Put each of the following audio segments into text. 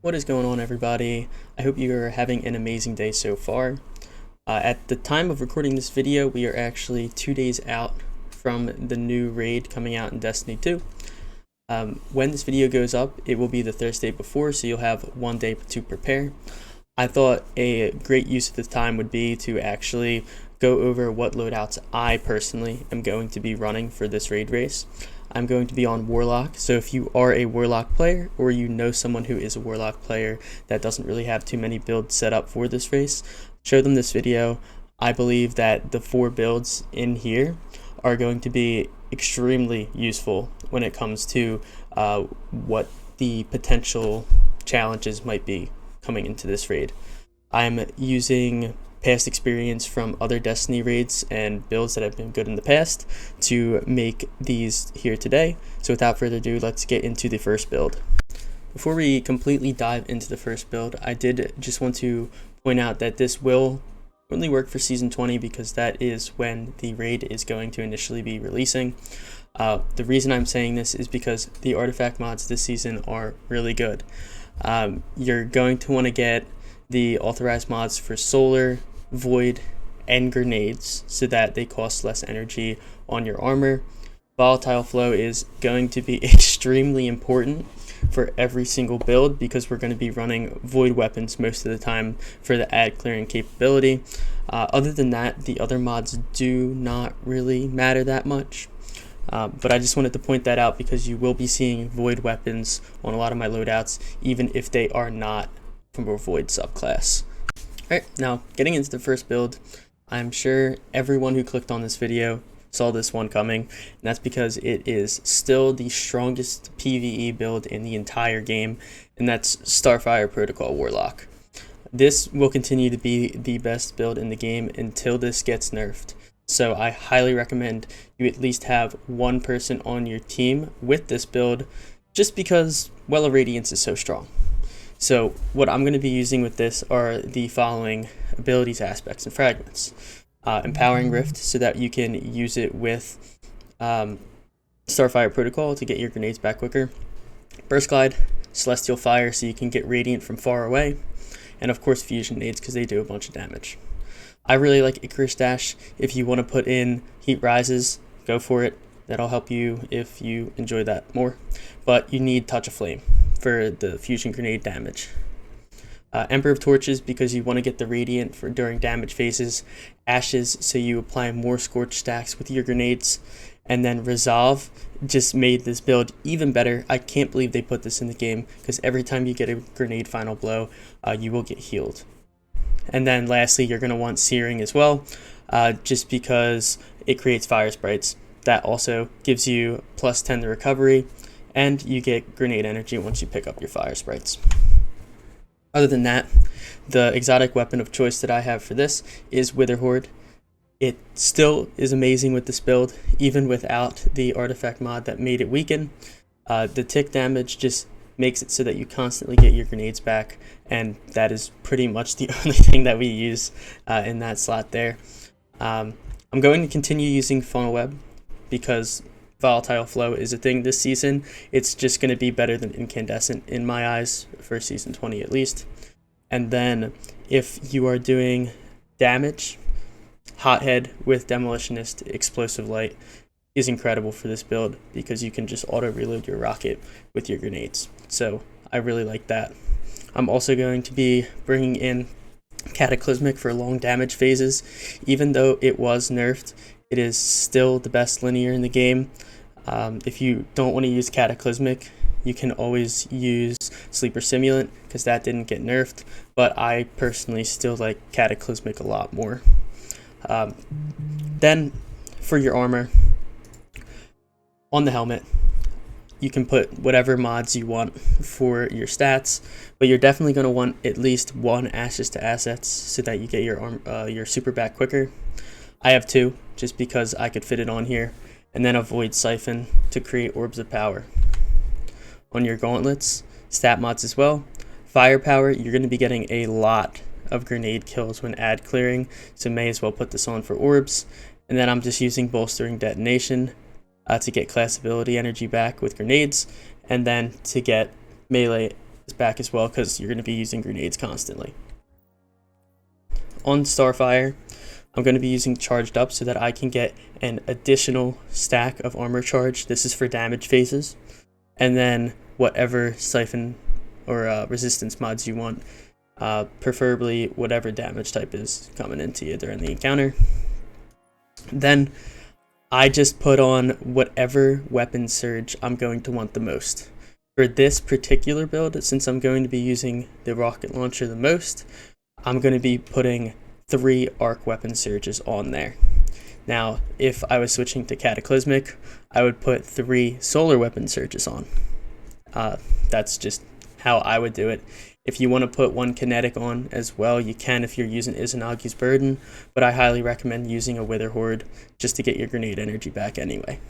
What is going on, everybody? I hope you are having an amazing day so far. At the time of recording this video, we are actually 2 days out from the new raid coming out in Destiny 2. When this video goes up, it will be the Thursday before, so you'll have 1 day to prepare. I thought a great use of the time would be to actually go over what loadouts I personally am going to be running for this raid race. I'm going to be on Warlock, so if you are a Warlock player or you know someone who is a Warlock player that doesn't really have too many builds set up for this race, show them this video. I believe that the 4 builds in here are going to be extremely useful when it comes to what the potential challenges might be coming into this raid. I'm using past experience from other Destiny raids and builds that have been good in the past to make these here today. So without further ado, let's get into the first build. Before we completely dive into the first build, I did just want to point out that this will only work for Season 20 because that is when the raid is going to initially be releasing. The reason I'm saying this is because the artifact mods this season are really good. You're going to want to get the authorized mods for solar, void, and grenades so that they cost less energy on your armor. Volatile flow is going to be extremely important for every single build because we're going to be running void weapons most of the time for the add clearing capability. Other than that, the other mods do not really matter that much. But I just wanted to point that out because you will be seeing void weapons on a lot of my loadouts, even if they are not from a void subclass. Alright, now getting into the first build, I'm sure everyone who clicked on this video saw this one coming, and that's because it is still the strongest PvE build in the entire game, and that's Starfire Protocol Warlock. This will continue to be the best build in the game until this gets nerfed. So I highly recommend you at least have one person on your team with this build, just because Well of Radiance is so strong. So what I'm going to be using with this are the following abilities, aspects, and fragments. Empowering Rift so that you can use it with Starfire Protocol to get your grenades back quicker. Burst Glide, Celestial Fire so you can get Radiant from far away. And of course Fusion Nades because they do a bunch of damage. I really like Icarus Dash. If you want to put in Heat Rises, go for it. That'll help you if you enjoy that more. But you need Touch of Flame for the fusion grenade damage. Emperor of Torches because you want to get the radiant for during damage phases. Ashes so you apply more scorch stacks with your grenades. And then Resolve just made this build even better. I can't believe they put this in the game because every time you get a grenade final blow, you will get healed. And then lastly, you're going to want Searing as well, just because it creates fire sprites. That also gives you plus 10 to recovery, and you get grenade energy once you pick up your fire sprites. Other than that, the exotic weapon of choice that I have for this is Witherhoard. It still is amazing with this build, even without the artifact mod that made it weaken. The tick damage just makes it so that you constantly get your grenades back, and that is pretty much the only thing that we use in that slot there. I'm going to continue using Funnel Web because Volatile Flow is a thing this season. It's just going to be better than Incandescent in my eyes for Season 20 at least. And then if you are doing damage, Hothead with Demolitionist Explosive Light is incredible for this build because you can just auto reload your rocket with your grenades. So I really like that. I'm also going to be bringing in Cataclysmic for long damage phases. Even though it was nerfed, it is still the best linear in the game. If you don't want to use Cataclysmic, you can always use Sleeper Simulant because that didn't get nerfed, but I personally still like Cataclysmic a lot more. Then for your armor, on the helmet, you can put whatever mods you want for your stats, but you're definitely going to want at least one Ashes to Assets so that you get your super back quicker. I have 2 just because I could fit it on here, and then a Void Siphon to create Orbs of Power. On your gauntlets, stat mods as well. Firepower, you're going to be getting a lot of grenade kills when add clearing, so may as well put this on for orbs. And then I'm just using Bolstering Detonation to get class ability energy back with grenades, and then to get melee back as well because you're going to be using grenades constantly. On Starfire, I'm going to be using Charged Up so that I can get an additional stack of armor charge. This is for damage phases. And then whatever siphon or resistance mods you want, preferably whatever damage type is coming into you during the encounter. Then I just put on whatever weapon surge I'm going to want the most. For this particular build, since I'm going to be using the rocket launcher the most, I'm going to be putting 3 arc weapon surges on there. Now, if I was switching to Cataclysmic, I would put 3 solar weapon surges on. That's just how I would do it. If you want to put 1 kinetic on as well, you can if you're using Izanagi's Burden, but I highly recommend using a Wither Horde just to get your grenade energy back anyway.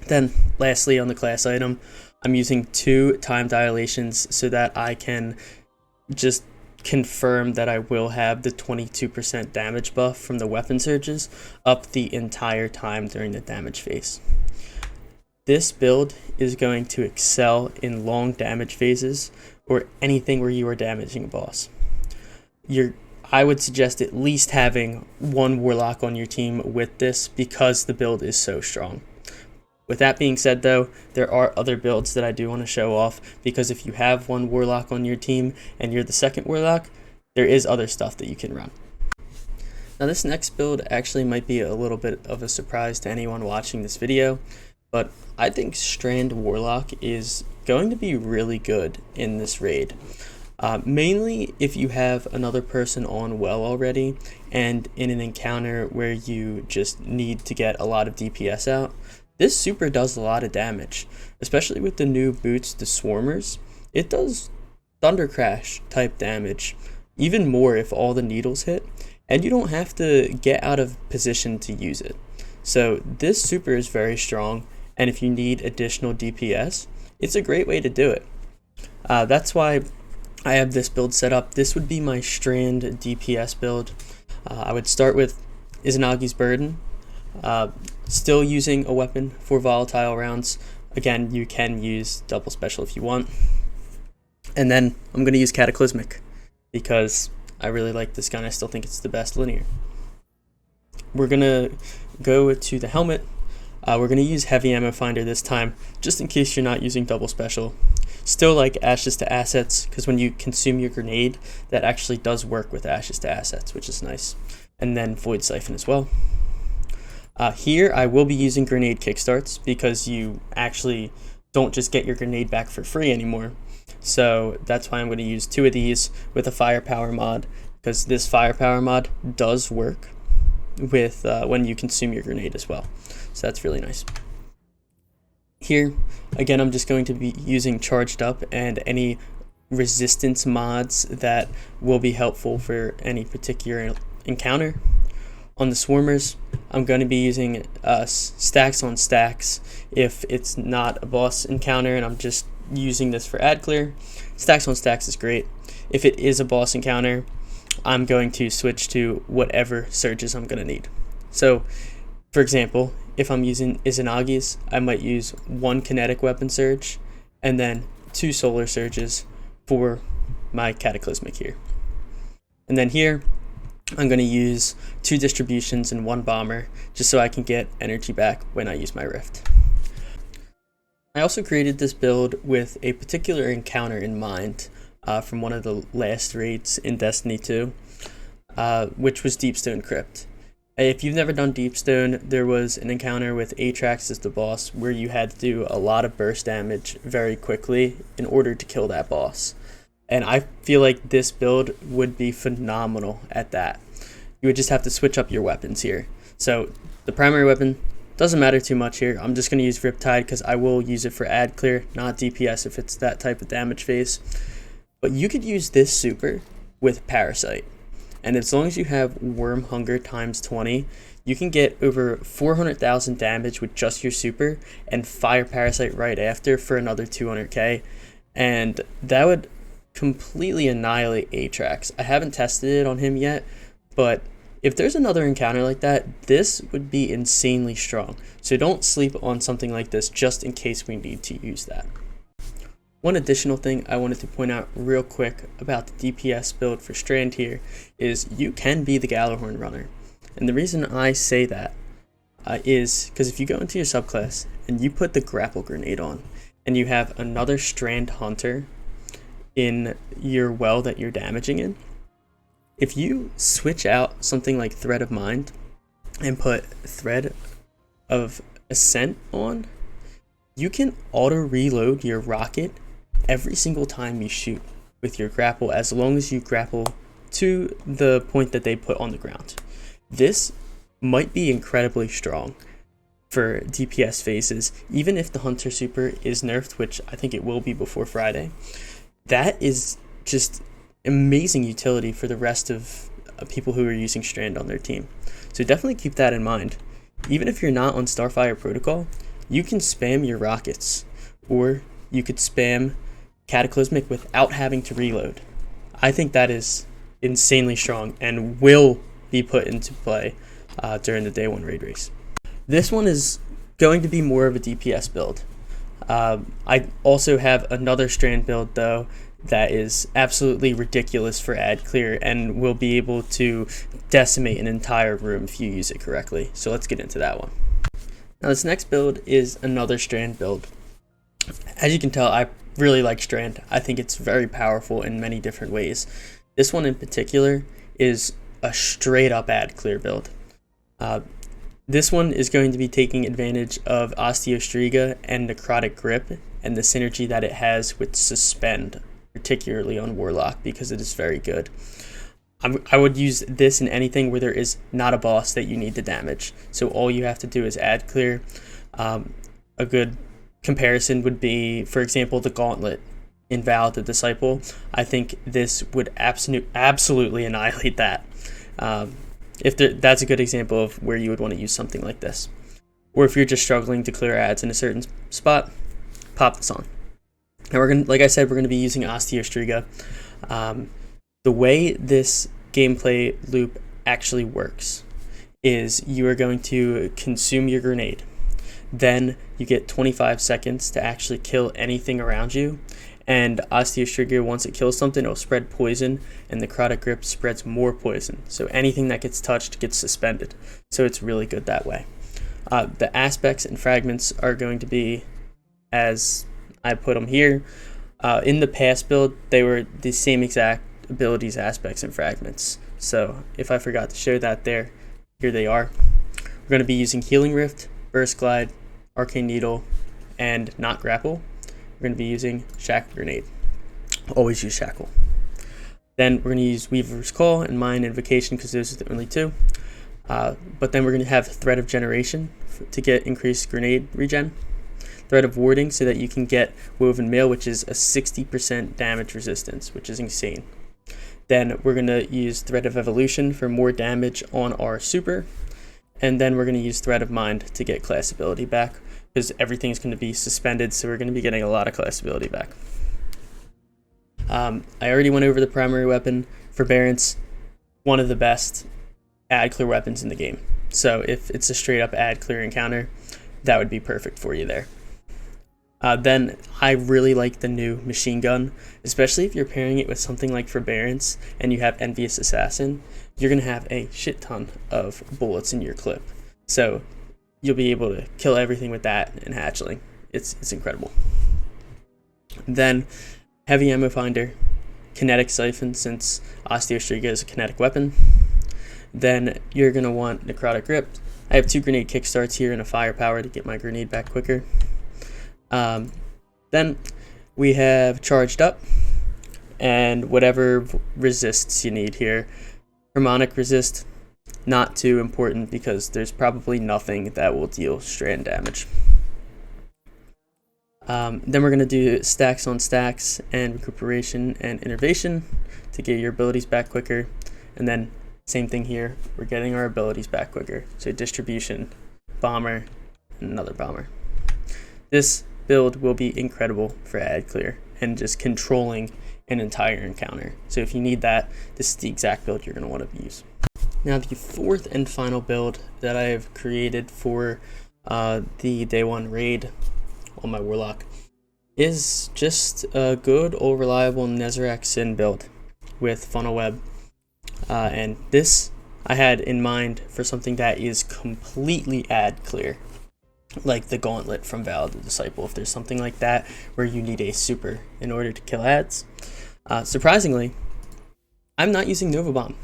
Then, lastly, on the class item, I'm using 2 time dilations so that I can just confirm that I will have the 22% damage buff from the weapon surges up the entire time during the damage phase. This build is going to excel in long damage phases or anything where you are damaging a boss. I would suggest at least having 1 Warlock on your team with this because the build is so strong. With that being said though, there are other builds that I do want to show off because if you have 1 Warlock on your team and you're the second Warlock, there is other stuff that you can run. Now this next build actually might be a little bit of a surprise to anyone watching this video, but I think Strand Warlock is going to be really good in this raid. Mainly if you have another person on well already and in an encounter where you just need to get a lot of DPS out. This super does a lot of damage, especially with the new boots, the Swarmers. It does Thunder Crash type damage, even more if all the needles hit, and you don't have to get out of position to use it. So this super is very strong, and if you need additional DPS, it's a great way to do it. That's why I have this build set up. This would be my Strand DPS build. I would start with Izanagi's Burden. Still using a weapon for volatile rounds. Again, you can use double special if you want. And then I'm going to use Cataclysmic because I really like this gun. I still think it's the best linear. We're going to go to the helmet. We're going to use Heavy Ammo Finder this time, just in case you're not using double special. Still like Ashes to Assets, because when you consume your grenade, that actually does work with Ashes to Assets, which is nice. And then Void Siphon as well. Here I will be using grenade kickstarts because you actually don't just get your grenade back for free anymore. So that's why I'm going to use 2 of these with a firepower mod, because this firepower mod does work with when you consume your grenade as well. So that's really nice. Here, again, I'm just going to be using Charged Up and any resistance mods that will be helpful for any particular encounter. On the Swarmers, I'm going to be using stacks on stacks if it's not a boss encounter and I'm just using this for Add Clear. Stacks on stacks is great. If it is a boss encounter, I'm going to switch to whatever surges I'm going to need. So, for example, if I'm using Izanagi's, I might use 1 kinetic weapon surge and then 2 solar surges for my Cataclysmic here. And then here, I'm going to use 2 distributions and 1 bomber just so I can get energy back when I use my Rift. I also created this build with a particular encounter in mind from one of the last raids in Destiny 2, which was Deepstone Crypt. If you've never done Deepstone, there was an encounter with Atrax as the boss where you had to do a lot of burst damage very quickly in order to kill that boss. And I feel like this build would be phenomenal at that. You would just have to switch up your weapons here. So the primary weapon doesn't matter too much here. I'm just going to use Riptide because I will use it for Add Clear, not DPS if it's that type of damage phase. But you could use this super with Parasite. And as long as you have Worm Hunger times 20, you can get over 400,000 damage with just your super and fire Parasite right after for another 200k. And that would completely annihilate Atrax. I haven't tested it on him yet, but if there's another encounter like that, this would be insanely strong. So don't sleep on something like this just in case we need to use that. One additional thing I wanted to point out real quick about the DPS build for Strand here is you can be the Galahorn runner. And the reason I say that is because if you go into your subclass and you put the grapple grenade on and you have another Strand Hunter in your well that you're damaging in, if you switch out something like Thread of Mind and put Thread of Ascent on, you can auto reload your rocket every single time you shoot with your grapple, as long as you grapple to the point that they put on the ground. This might be incredibly strong for DPS phases, even if the Hunter Super is nerfed, which I think it will be before Friday. That is just amazing utility for the rest of people who are using Strand on their team. So definitely keep that in mind. Even if you're not on Starfire Protocol, you can spam your rockets, or you could spam Cataclysmic without having to reload. I think that is insanely strong and will be put into play during the day one raid race. This one is going to be more of a DPS build. I also have another Strand build though that is absolutely ridiculous for Add Clear and will be able to decimate an entire room if you use it correctly. So let's get into that one. Now this next build is another Strand build. As you can tell, I really like Strand. I think it's very powerful in many different ways. This one in particular is a straight up Add Clear build. This one is going to be taking advantage of Osteostriga and Necrotic Grip and the synergy that it has with Suspend, particularly on Warlock, because it is very good. I would use this in anything where there is not a boss that you need to damage. So all you have to do is Add Clear. A good comparison would be, for example, the Gauntlet in Val the Disciple. I think this would absolutely annihilate that. That's a good example of where you would want to use something like this. Or if you're just struggling to clear ads in a certain spot, pop this on. And like I said, we're going to be using Osteostriga. The way this gameplay loop actually works is you are going to consume your grenade. Then you get 25 seconds to actually kill anything around you. And Osteostriga, once it kills something, it'll spread poison, and the Necrotic Grip spreads more poison. So anything that gets touched gets suspended. So it's really good that way. The aspects and fragments are going to be as I put them here. In the past build, they were the same exact abilities, aspects, and fragments. So if I forgot to show that there, here they are. We're going to be using Healing Rift, Burst Glide, Arcane Needle, and Not Grapple. We're going to be using Shackle Grenade. Always use Shackle. Then we're going to use Weaver's Call and Mind Invocation because those are the only two. But then we're going to have Thread of Generation to get increased grenade regen. Thread of Warding so that you can get Woven Mail, which is a 60% damage resistance, which is insane. Then we're going to use Thread of Evolution for more damage on our super. And then we're going to use Thread of Mind to get class ability back, because everything's going to be suspended, so we're going to be getting a lot of class ability back. I already went over the primary weapon. Forbearance, one of the best Add Clear weapons in the game. So if it's a straight up Add Clear encounter, that would be perfect for you there. Then I really like the new machine gun, especially if you're pairing it with something like Forbearance and you have Envious Assassin. You're going to have a shit ton of bullets in your clip. So you'll be able to kill everything with that and Hatchling. It's incredible. Then Heavy Ammo Finder, Kinetic Siphon, since Osteostriga is a kinetic weapon. Then you're going to want Necrotic Grip. I have 2 grenade kickstarts here and a firepower to get my grenade back quicker. Then we have Charged Up and whatever resists you need here. Harmonic Resist, not too important because there's probably nothing that will deal strand damage. Then we're going to do Stacks on Stacks and Recuperation and Innervation to get your abilities back quicker. And then same thing here, we're getting our abilities back quicker. So Distribution, Bomber, and another Bomber. This build will be incredible for Add Clear and just controlling an entire encounter. So if you need that, this is the exact build you're going to want to use. Now the fourth and final build that I have created for the day one raid on my Warlock is just a good old reliable Nezarec Sin build with funnel web. And this I had in mind for something that is completely add clear, like the Gauntlet from Vow of the Disciple. If there's something like that where you need a super in order to kill ads. Surprisingly, I'm not using Nova Bomb.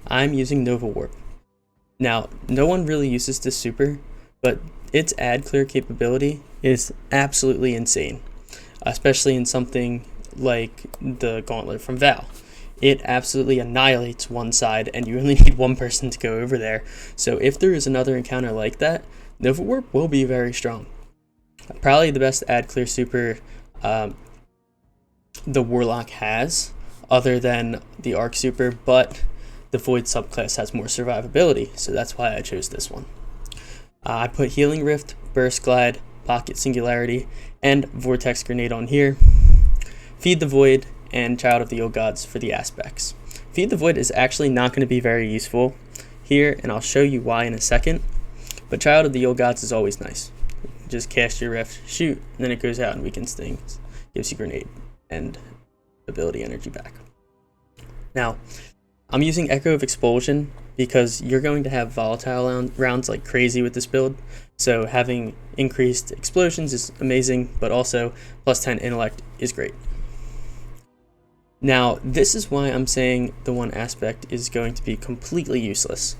I'm using Nova Warp. Now, no one really uses this super, but its add clear capability is absolutely insane, especially in something like the Gauntlet from Vow. It absolutely annihilates one side, and you only need one person to go over there. So if there is another encounter like that, Nova Warp will be very strong. Probably the best add clear super the Warlock has, other than the Arc super, but the Void subclass has more survivability, so that's why I chose this one. I put Healing Rift, Burst Glide, Pocket Singularity, and Vortex Grenade on here. Feed the Void and Child of the Old Gods for the aspects. Feed the Void is actually not going to be very useful here, and I'll show you why in a second, but Child of the Old Gods is always nice. Just cast your Rift, shoot, and then it goes out and weakens things, gives you Grenade and ability energy back. Now, I'm using Echo of Expulsion because you're going to have volatile rounds like crazy with this build, so having increased explosions is amazing, but also plus 10 intellect is great. Now, this is why I'm saying the one aspect is going to be completely useless.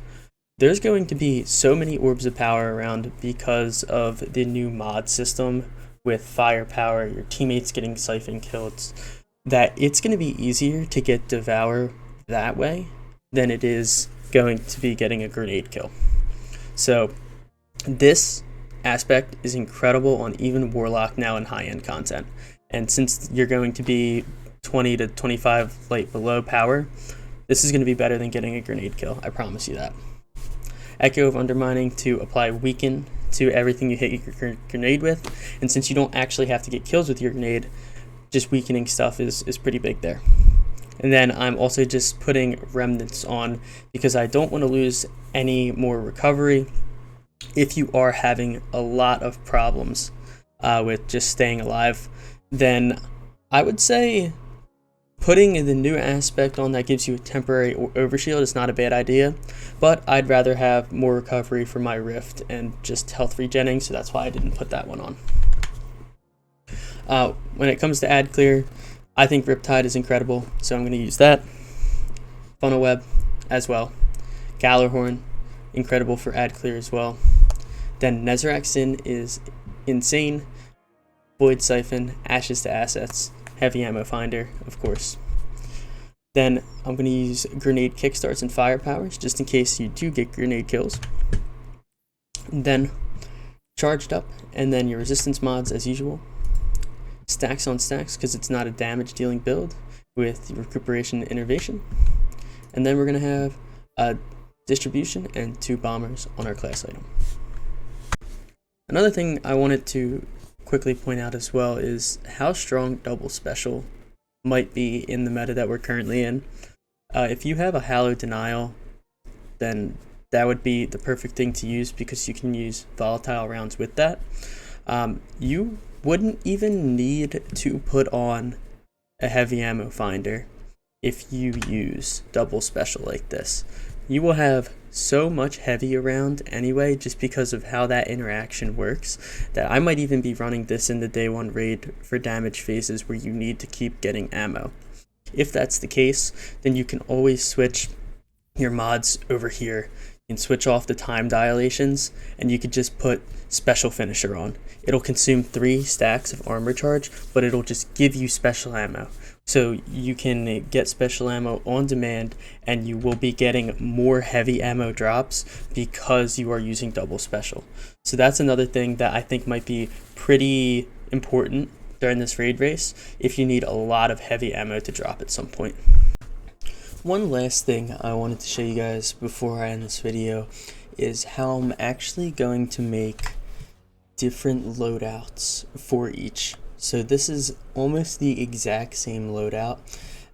There's going to be so many orbs of power around because of the new mod system with firepower, your teammates getting siphon kills, that it's going to be easier to get Devour that way than it is going to be getting a grenade kill. So this aspect is incredible on even Warlock now in high-end content. And since you're going to be 20 to 25 light below power, this is going to be better than getting a grenade kill, I promise you that. Echo of Undermining to apply Weaken to everything you hit your grenade with, and since you don't actually have to get kills with your grenade, just weakening stuff is pretty big there. And then I'm also just putting Remnants on because I don't want to lose any more recovery if you are having a lot of problems with just staying alive. Then I would say putting the new aspect on that gives you a temporary overshield is not a bad idea, but I'd rather have more recovery for my Rift and just health regenning, so that's why I didn't put that one on. When it comes to add clear, I think Riptide is incredible, so I'm going to use that. Funnel Web as well. Gallarhorn, incredible for add clear as well. Then Nezarec Sin is insane. Void Siphon, Ashes to Assets, Heavy Ammo Finder, of course. Then I'm going to use Grenade Kickstarts and Firepowers, just in case you do get grenade kills. And then Charged Up, and then your Resistance mods as usual. Stacks on Stacks, because it's not a damage dealing build, with Recuperation and Innervation. And then we're going to have a Distribution and 2 Bombers on our class item. Another thing I wanted to quickly point out as well is how strong Double Special might be in the meta that we're currently in. If you have a Hallowed Denial, then that would be the perfect thing to use because you can use volatile rounds with that. You wouldn't even need to put on a Heavy Ammo Finder if you use Double Special like this. You will have so much heavy around anyway, just because of how that interaction works, that I might even be running this in the day 1 raid for damage phases where you need to keep getting ammo. If that's the case, then you can always switch your mods over here. You can switch off the time dilations, and you could just put Special Finisher on. It'll consume 3 stacks of armor charge, but it'll just give you special ammo. So you can get special ammo on demand, and you will be getting more heavy ammo drops because you are using Double Special. So that's another thing that I think might be pretty important during this raid race if you need a lot of heavy ammo to drop at some point. One last thing I wanted to show you guys before I end this video is how I'm actually going to make different loadouts for each. So this is almost the exact same loadout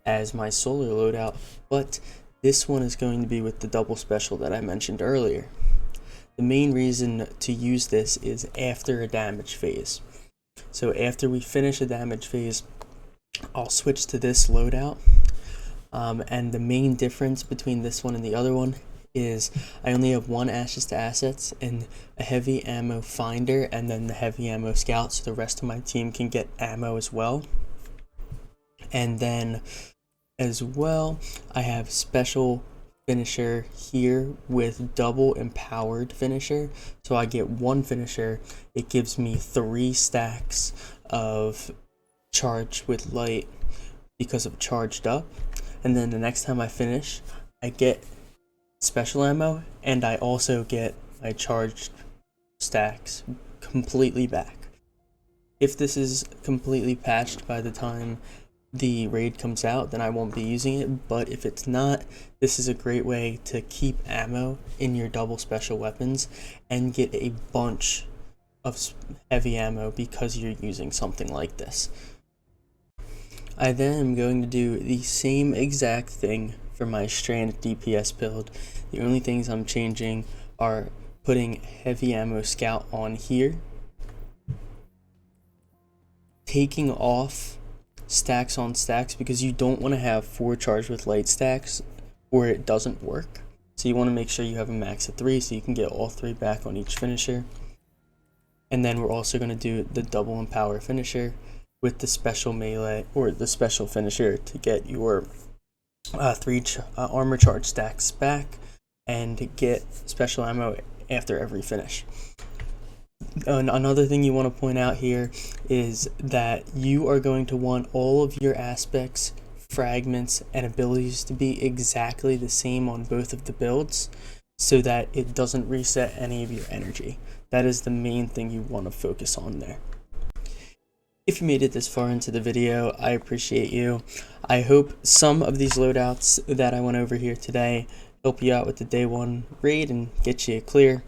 as my solar loadout, but this one is going to be with the Double Special that I mentioned earlier. The main reason to use this is after a damage phase. So after we finish a damage phase, I'll switch to this loadout. And the main difference between this one and the other one is I only have one Ashes to Assets and a heavy ammo finder and then the heavy ammo scout, so the rest of my team can get ammo as well. And then as well, I have special finisher here with double empowered finisher, so I get one finisher. It gives me 3 stacks of charge with light because of charged up, and then the next time I finish I get special ammo, and I also get my charged stacks completely back. If this is completely patched by the time the raid comes out, then I won't be using it, but if it's not, this is a great way to keep ammo in your double special weapons and get a bunch of heavy ammo because you're using something like this. I then am going to do the same exact thing for my Strand DPS build. The only things I'm changing are putting heavy ammo scout on here, taking off stacks on stacks because you don't want to have 4 charged with light stacks or it doesn't work. So you want to make sure you have a max of 3 so you can get all 3 back on each finisher. And then we're also going to do the double empower finisher with the special melee or the special finisher to get your 3 armor charge stacks back and get special ammo after every finish. Another thing you want to point out here is that you are going to want all of your aspects, fragments, and abilities to be exactly the same on both of the builds so that it doesn't reset any of your energy. That is the main thing you want to focus on there. If you made it this far into the video, I appreciate you. I hope some of these loadouts that I went over here today help you out with the day 1 raid and get you clear.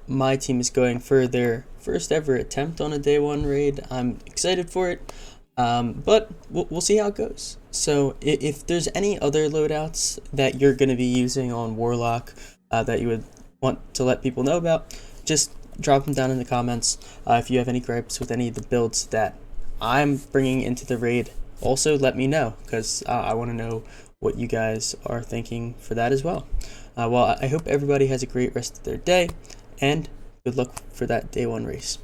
My team is going for their first ever attempt on a day 1 raid. I'm excited for it, but we'll see how it goes. So if there's any other loadouts that you're going to be using on Warlock that you would want to let people know about, just drop them down in the comments. If you have any gripes with any of the builds that I'm bringing into the raid, also let me know, because I want to know what you guys are thinking for that as well. Well, I hope everybody has a great rest of their day, and good luck for that day 1 race.